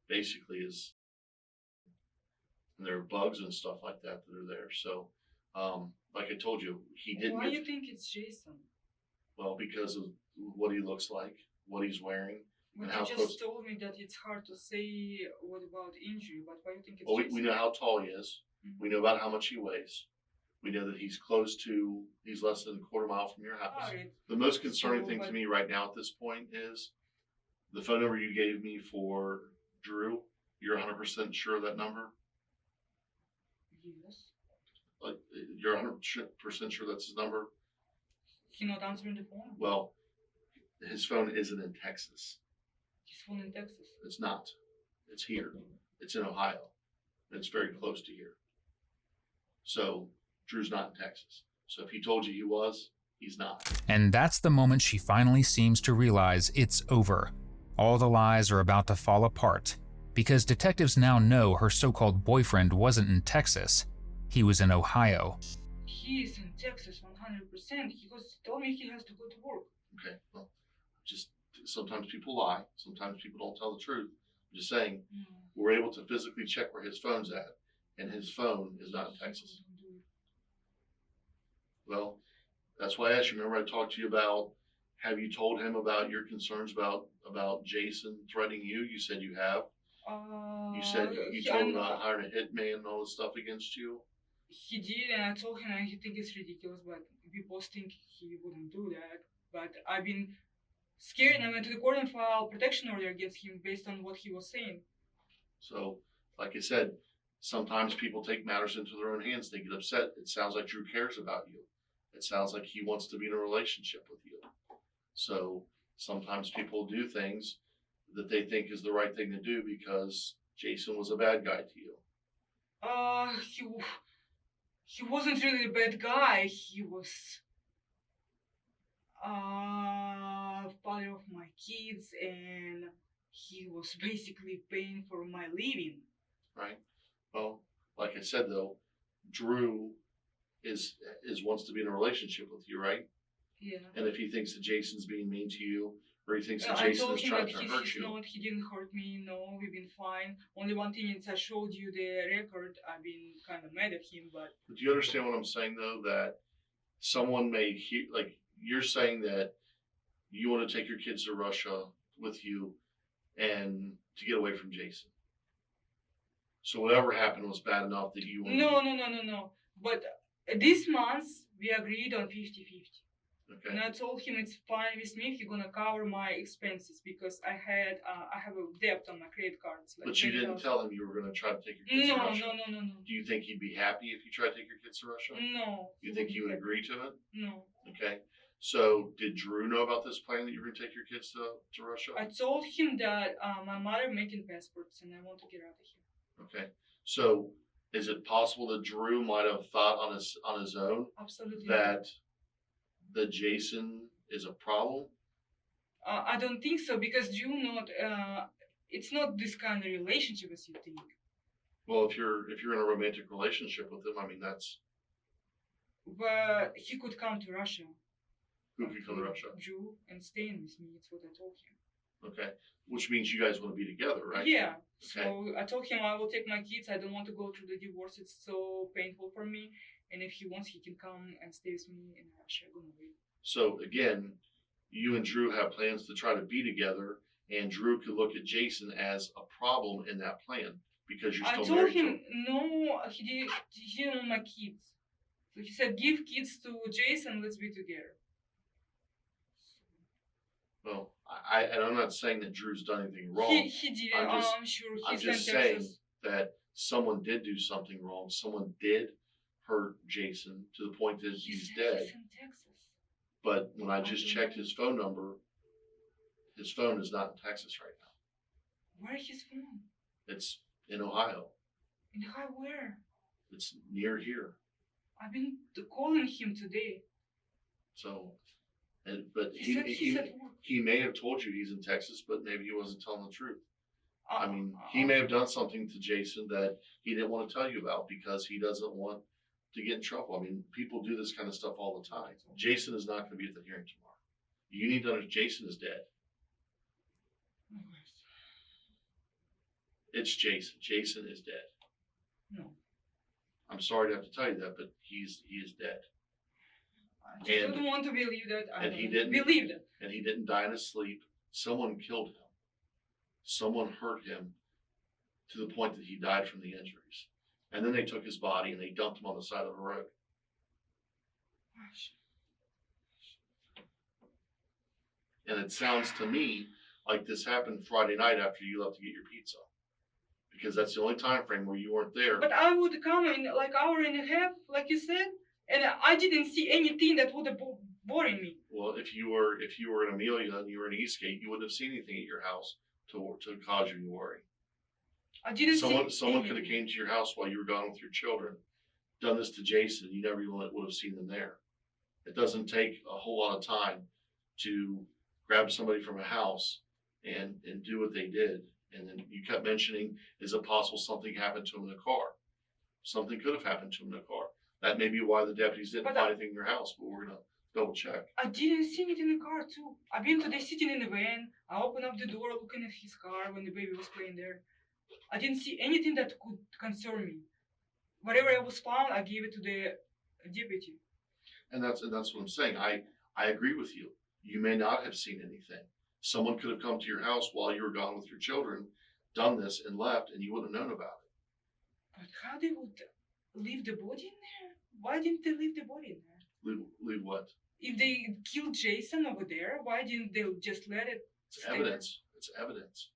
Basically, is and there are bugs and stuff like that that are there. So, like I told you, he didn't. Why you think it's Jason? Well, because of what he looks like, what he's wearing, But and you how just close. told me that it's hard to say what about injury, but why you think it's Well, Jason? we know how tall he is. Mhm. We know about how much he weighs. We know that he's less than a quarter mile from your house. Alright. The most concerning So, thing to but- me right now at this point is the phone number you gave me for Drew. You're 100% sure of that number? Yes. Like, you're 100% sure that's his number? He not answering the phone? Well, his phone isn't in Texas. His phone in Texas. It's not. It's here. It's in Ohio. It's very close to here. So Drew's not in Texas. So if he told you he was, he's not. And that's the moment she finally seems to realize it's over. All the lies are about to fall apart, because detectives now know her so-called boyfriend wasn't in Texas. He was in Ohio. He is in Texas 100%. He told me he has to go to work. Okay, well, just sometimes people lie. Sometimes people don't tell the truth. I'm just saying, we're able to physically check where his phone's at, and his phone is not in Texas. Well, that's why I asked you. Remember I talked to you about, have you told him about your concerns about Jason threatening you? You said you have. You said you told him about hiring a hitman and all this stuff against you. He did, and I told him I think it's ridiculous, but we both think he wouldn't do that. But I've been scared, and I went to the court and filed protection order against him based on what he was saying. So, like I said, sometimes people take matters into their own hands. They get upset. It sounds like Drew cares about you. It sounds like he wants to be in a relationship with you. So sometimes people do things that they think is the right thing to do because Jason was a bad guy to you. He wasn't really a bad guy. He was father of my kids, and he was basically paying for my living. Right. Well, like I said though, Drew is wants to be in a relationship with you, right? Yeah. And if he thinks that Jason's being mean to you, or he thinks that I Jason told is him trying that to he's hurt you, not, he didn't hurt me, no, we've been fine. Only one thing is I showed you the record, I've been kind of mad at him, but but do you understand what I'm saying though? That someone may hear, like you're saying that you want to take your kids to Russia with you and to get away from Jason. So whatever happened was bad enough that you wanted no. But this month we agreed on 50-50. Okay. And I told him it's fine with me if you're gonna cover my expenses because I have a debt on my credit cards. Like But you didn't 20,000. tell him you were going to try to take your kids to No, Russia. no. Do you think he'd be happy if you tried to take your kids to Russia? No. You think you would agree to it? No. Okay. So did Drew know about this plan that you were going to take your kids to Russia? I told him that my mother making passports and I want to get out of here. Okay. So is it possible that Drew might have thought on his own Absolutely. that Jason is a problem? I don't think so because Drew not. It's not this kind of relationship as you think. Well, if you're in a romantic relationship with him, I mean that's But he could come to Russia. who could come to Russia. Drew and staying with me. It's what I told him. Okay. Which means you guys want to be together, right? Yeah. Okay. So I told him I will take my kids. I don't want to go through the divorce. It's so painful for me. And if he wants, he can come and stay with me in Russia. I'm gonna wait. So again, you and Drew have plans to try to be together, and Drew could look at Jason as a problem in that plan because you're I still told married to him him. no. He didn't want my kids. So he said, "Give kids to Jason. Let's be together." Well, and I'm not saying that Drew's done anything wrong. He did. I'm just- I'm sure I'm he's just in saying Texas. that someone did do something wrong. Someone did hurt Jason to the point that He he's said dead. He's in Texas. But when I just don't checked know. his phone number, his phone is not in Texas right now. Where is his phone? It's in Ohio. In how where? It's near here. I've been calling him today. So, but He said he's at work. he may have told you he's in Texas, but maybe he wasn't telling the truth. I mean, Uh, he may have done something to Jason that he didn't want to tell you about because he doesn't want to get in trouble. I mean, people do this kind of stuff all the time. Jason is not going to be at the hearing tomorrow. You need to understand Jason is dead. It's Jason. Jason is dead. No. I'm sorry to have to tell you that, but he is dead. I just And- don't want to believe that. I and he don't didn't- believe that. And he didn't die in his sleep. Someone killed him. Someone hurt him to the point that he died from the injuries. And then they took his body and they dumped him on the side of the road. Gosh. And it sounds to me like this happened Friday night after you left to get your pizza. Because that's the only time frame where you weren't there. But I would come in like hour and a half, like you said, and I didn't see anything that would have boring me. Well, if you were in Amelia and you were in Eastgate, you wouldn't have seen anything at your house to cause you to worry. I didn't Someone see could have anything. came to your house while you were gone with your children, done this to Jason. You never even would have seen them there. It doesn't take a whole lot of time to grab somebody from a house and do what they did. And then you kept mentioning, is it possible something happened to him in the car? Something could have happened to him in the car. That may be why the deputies didn't But find anything in your house, but we're gonna double check. I didn't see it in the car too. I've been today sitting in the van. I opened up the door looking at his car when the baby was playing there. I didn't see anything that could concern me. Whatever I was found, I gave it to the deputy. And that's what I'm saying. I agree with you. You may not have seen anything. Someone could have come to your house while you were gone with your children, done this and left, and you wouldn't have known about it. But how they would leave the body in there? Why didn't they leave the body in there? Leave what? If they killed Jason over there, why didn't they just let it It's stay evidence. It's evidence.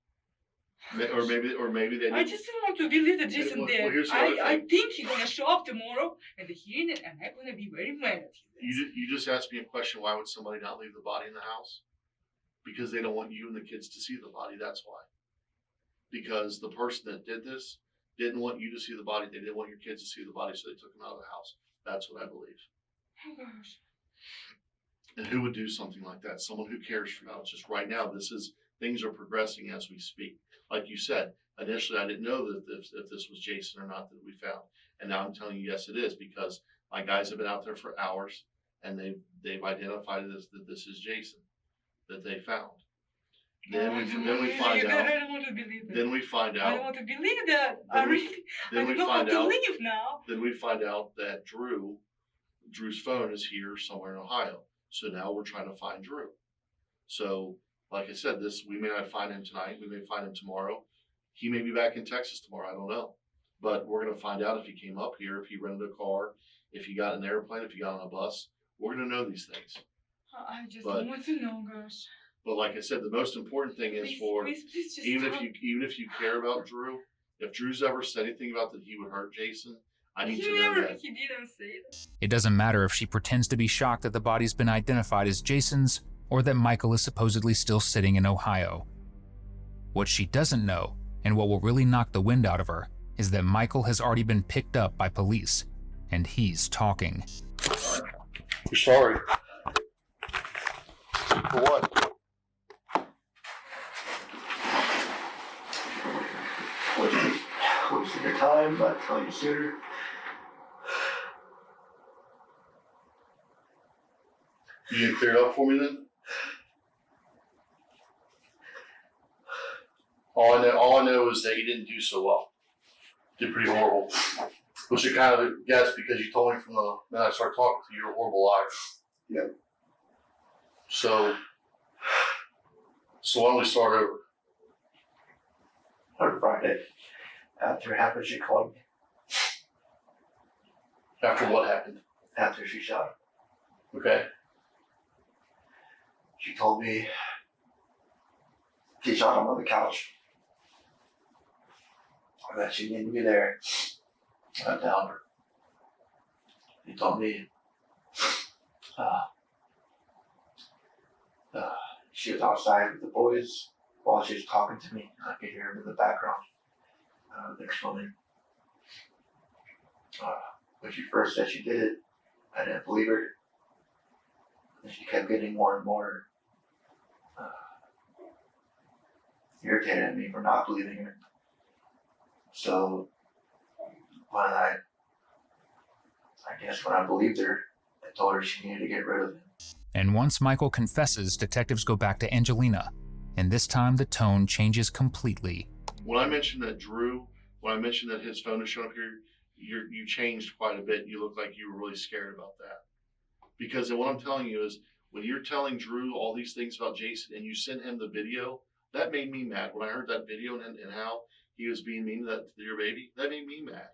there? Or maybe they I didn't. just don't want to believe that Jason well, dead. here's the other I thing. think he's gonna show up tomorrow at the hearing, and I'm gonna be very mad at him. You just asked me a question. Why would somebody not leave the body in the house? Because they don't want you and the kids to see the body. That's why. Because the person that did this didn't want you to see the body. They didn't want your kids to see the body, so they took them out of the house. That's what I believe. Oh gosh. And who would do something like that? Someone who cares for you. It's just right now, things are progressing as we speak. Like you said, initially I didn't know that if this was Jason or not that we found. And now I'm telling you, yes, it is, because my guys have been out there for hours. and they've identified it as that this is Jason that they found. Then we find out. I don't want to believe that. Then we find I don't out. want to believe that. Then I we- really. I Then don't we know how find to out. leave now. Then we find out that Drew's phone is here somewhere in Ohio. So now we're trying to find Drew. So, like I said, we may not find him tonight. We may find him tomorrow. He may be back in Texas tomorrow. I don't know. But we're going to find out if he came up here, if he rented a car, if he got an airplane, if he got on a bus. We're going to know these things. I just But- want to know, gosh. But like I said, the most important thing is Please just even stop. if you care about Drew, if Drew's ever said anything about that he would hurt Jason, I need He to know never. that. He didn't say that. It doesn't matter if she pretends to be shocked that the body's been identified as Jason's or that Michael is supposedly still sitting in Ohio. What she doesn't know, and what will really knock the wind out of her, is that Michael has already been picked up by police, and he's talking. You're sorry. For what? Wasted your time, not tell you sooner. You can clear it up for me then? All I know is that you didn't do so well. Did pretty horrible. Which I kind of guessed because you told me from the minute I started talking to you, you're a horrible liar. Yep. So why don't we start over? On Friday, after it happened, she called me. After what happened? After she shot him, Okay. she told me she shot him on the couch. That she needed me there. I went down her. He told me she was outside with the boys while she was talking to me. I could hear him in the background. Explaining. When she first said she did it, I didn't believe her. And she kept getting more and more irritated at me for not believing her. So when I believed her, I told her she needed to get rid of him. And once Michael confesses, detectives go back to Angelina, and this time the tone changes completely. When I mentioned that his phone is showing up here, you changed quite a bit. You look like you were really scared about that. Because what I'm telling you is, when you're telling Drew all these things about Jason and you send him the video, that made me mad. When I heard that video and how he was being mean to your baby, that made me mad.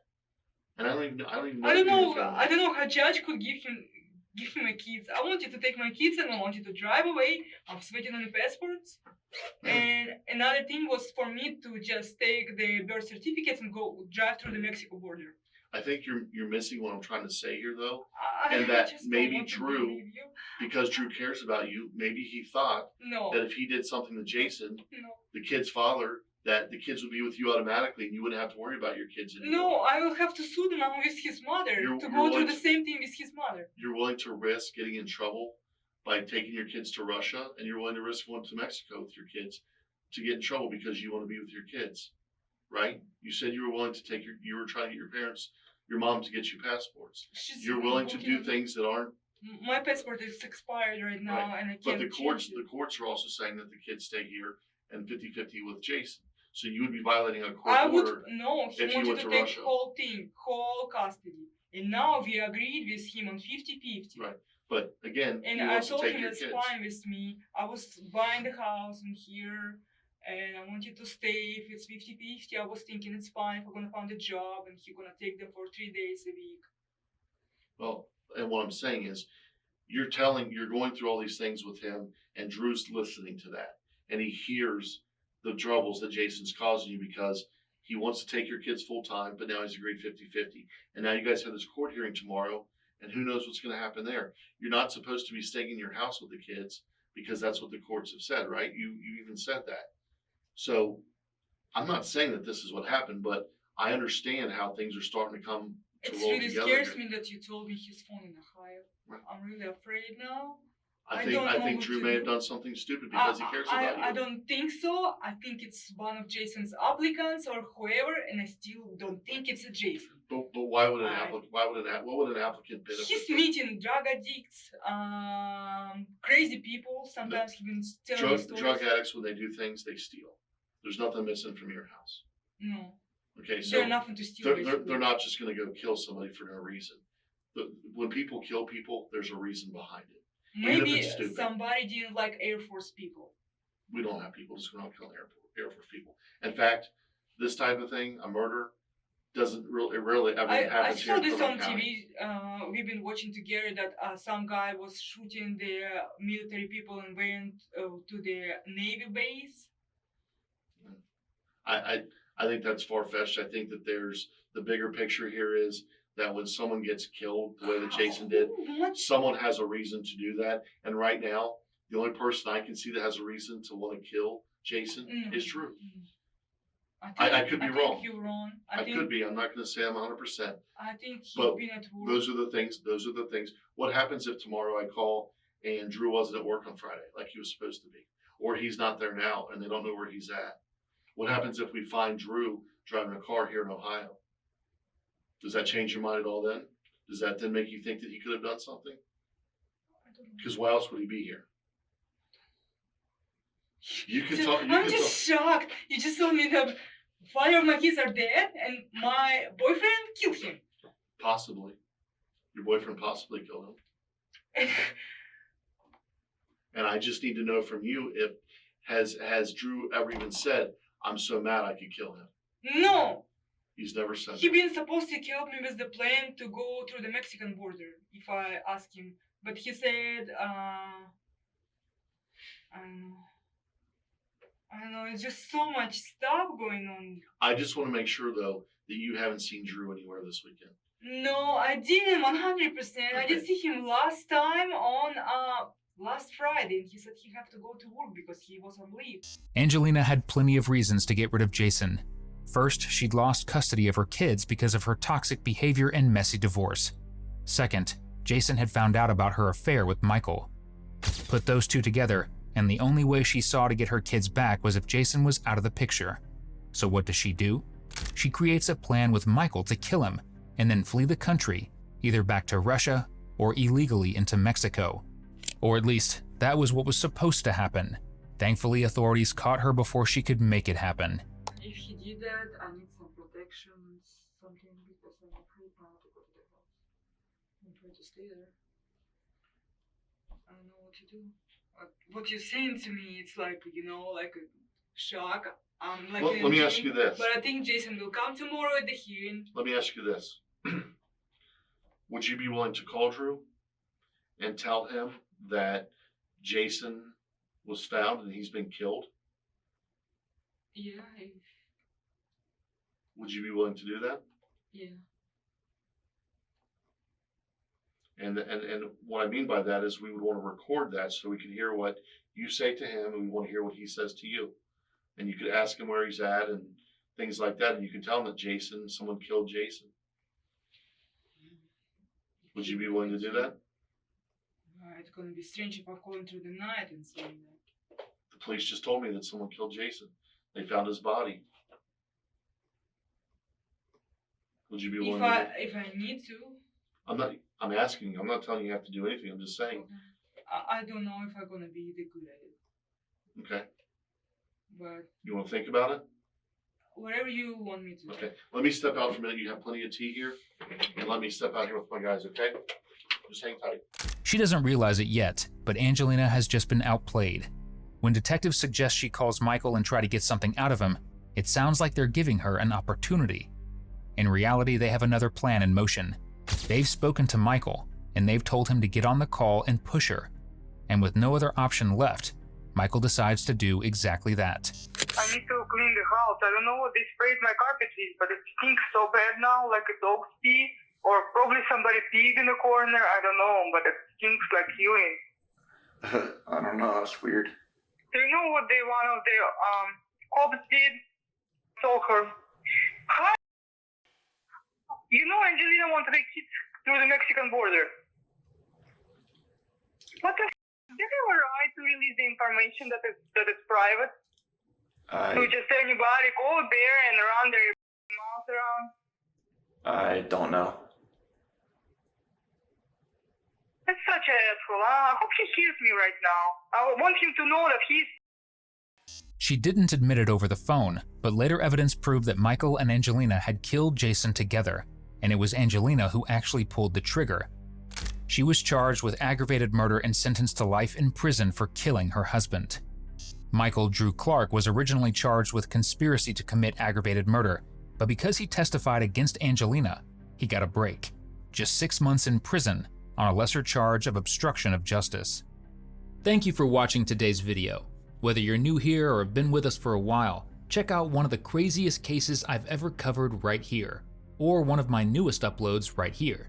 And I don't even know. I don't if know. you feel I don't know how judge could give him my kids. I wanted to take my kids and I wanted to drive away. I was waiting on the passports. And another thing was for me to just take the birth certificates and go drive through the Mexico border. I think you're missing what I'm trying to say here, though. I And that just don't maybe want to Drew- believe you. Because Drew cares about you, maybe he thought No, that if he did something to Jason, no, the kid's father, that the kids would be with you automatically and you wouldn't have to worry about your kids anymore. no. I will have to sue them now with his mother You're- to you're go through willing the to- same thing with his mother. You're willing to risk getting in trouble by taking your kids to Russia, and you're willing to risk going to Mexico with your kids to get in trouble because you want to be with your kids, right? You said you were willing to you were trying to get your mom to get you passports. She's You're willing to working do on- things that aren't, My passport is expired right now, and I but can't the change it. courts are also saying that the kids stay here and 50-50 with Jason. So you would be violating a court I would order. no. He if you wanted went to to take Russia. whole thing, whole custody, and now we agreed with him on 50-50. Right. But again, And he I wants to told take him your that's kids. fine with me. I was buying the house in here, and I wanted to stay. If it's 50-50, I was thinking it's fine. If I'm gonna find a job, and he's gonna take them for 3 days a week. Well, and what I'm saying is, you're going through all these things with him, and Drew's listening to that, and he hears the troubles that Jason's causing you because he wants to take your kids full time, but now he's agreed 50-50. And now you guys have this court hearing tomorrow, and who knows what's going to happen there. You're not supposed to be staying in your house with the kids because that's what the courts have said, right? You even said that. So I'm not saying that this is what happened, but I understand how things are starting to come to It roll really together. scares here. me that you told me his phone in Ohio. Right. I'm really afraid now. I I think don't I know think what Drew to may have do. done something stupid because he cares about you. I don't think so. I think it's one of Jason's applicants or whoever, and I still don't think it's a Jason. But why would an I- applicant? What would an applicant benefit? He's from? meeting drug addicts, crazy people. Sometimes he been telling stories. Drug addicts, when they do things, they steal. There's nothing missing from your house. No, Okay, so there's nothing to steal. they're not just going to go kill somebody for no reason. When people kill people, there's a reason behind it. Even if Maybe it's stupid. somebody didn't like Air Force people. We don't have people just going out killing Air Force people. In fact, this type of thing, a murder, doesn't really ever I happens here saw in this on Cumberland County. TV. We've been watching together that some guy was shooting the military people and went to the Navy base. I think that's far fetched. I think that there's the bigger picture here is that when someone gets killed the way that Jason did, What? someone has a reason to do that. And right now, the only person I can see that has a reason to want to kill Jason is Drew. I could be I wrong. think you're wrong. I could be. I'm not going to say I'm 100%. I think he's But been at work. Those are the things. Those are the things. What happens if tomorrow I call and Drew wasn't at work on Friday like he was supposed to be, or he's not there now and they don't know where he's at? What happens if we find Drew driving a car here in Ohio? Does that change your mind at all then? Does that then make you think that he could have done something? I don't know. Because why else would he be here? You can So, talk. I'm just shocked. You just told me that 5 of my kids are dead and my boyfriend killed him. Possibly. Your boyfriend possibly killed him. And I just need to know from you if has Drew ever even said, I'm so mad I could kill him? No, He's never said he that. been supposed to help me with the plan to go through the Mexican border if I ask him. But he said, I don't know, it's just so much stuff going on. I just want to make sure though that you haven't seen Drew anywhere this weekend. No, I didn't 100%. I did Okay. see him last time on last Friday, and he said he had to go to work because he was on leave. Angelina had plenty of reasons to get rid of Jason. First, she'd lost custody of her kids because of her toxic behavior and messy divorce. Second, Jason had found out about her affair with Michael. Put those two together, and the only way she saw to get her kids back was if Jason was out of the picture. So what does she do? She creates a plan with Michael to kill him, and then flee the country, either back to Russia or illegally into Mexico. Or at least, that was what was supposed to happen. Thankfully, authorities caught her before she could make it happen. If he did that, I need some protection, something, because I'm afraid now to go to the house. I'm trying to stay there. I don't know what to do. What you're saying to me, it's like, like a shock. Like Well, let me ask you this. But I think Jason will come tomorrow at the hearing. Let me ask you this. Would you be willing to call Drew and tell him that Jason was found and he's been killed? Yeah, Would you be willing to do that? yeah. And what I mean by that is we would want to record that so we can hear what you say to him and we want to hear what he says to you. And you could ask him where he's at and things like that. And you can tell him that someone killed Jason. Would you be willing to do that? It's gonna be strange if I call him through the night and say that. The police just told me that someone killed Jason. They found his body. Would you be willing to? If I need to. I'm asking you. I'm not telling you have to do anything. I'm just saying. I don't know if I'm gonna be the good at it. Okay. But You want to think about it? whatever you want me to do. Okay. Let me step out for a minute. You have plenty of tea here. And let me step out here with my guys, okay? Just hang tight. She doesn't realize it yet, but Angelina has just been outplayed. When detectives suggest she calls Michael and try to get something out of him, it sounds like they're giving her an opportunity. In reality, they have another plan in motion. They've spoken to Michael, and they've told him to get on the call and push her. And with no other option left, Michael decides to do exactly that. I need to clean the house. I don't know what they sprayed my carpet with, but it stinks so bad now, like a dog's pee, or probably somebody peed in the corner. I don't know, but it stinks like urine. I don't know. It's weird. Do you know what one of the cops did? Told her, "Hi, Angelina wants to take kids through the Mexican border." What the Do you have a right to release the information that is private? To just anybody go there and run their mouth around? I don't know. That's such an asshole. I hope he hears me right now. I want him to know that he's. She didn't admit it over the phone, but later evidence proved that Michael and Angelina had killed Jason together, and it was Angelina who actually pulled the trigger. She was charged with aggravated murder and sentenced to life in prison for killing her husband. Michael Drew Clark was originally charged with conspiracy to commit aggravated murder, but because he testified against Angelina, he got a break. Just 6 months in prison on a lesser charge of obstruction of justice. Thank you for watching today's video. Whether you're new here or have been with us for a while, check out one of the craziest cases I've ever covered right here, or one of my newest uploads right here.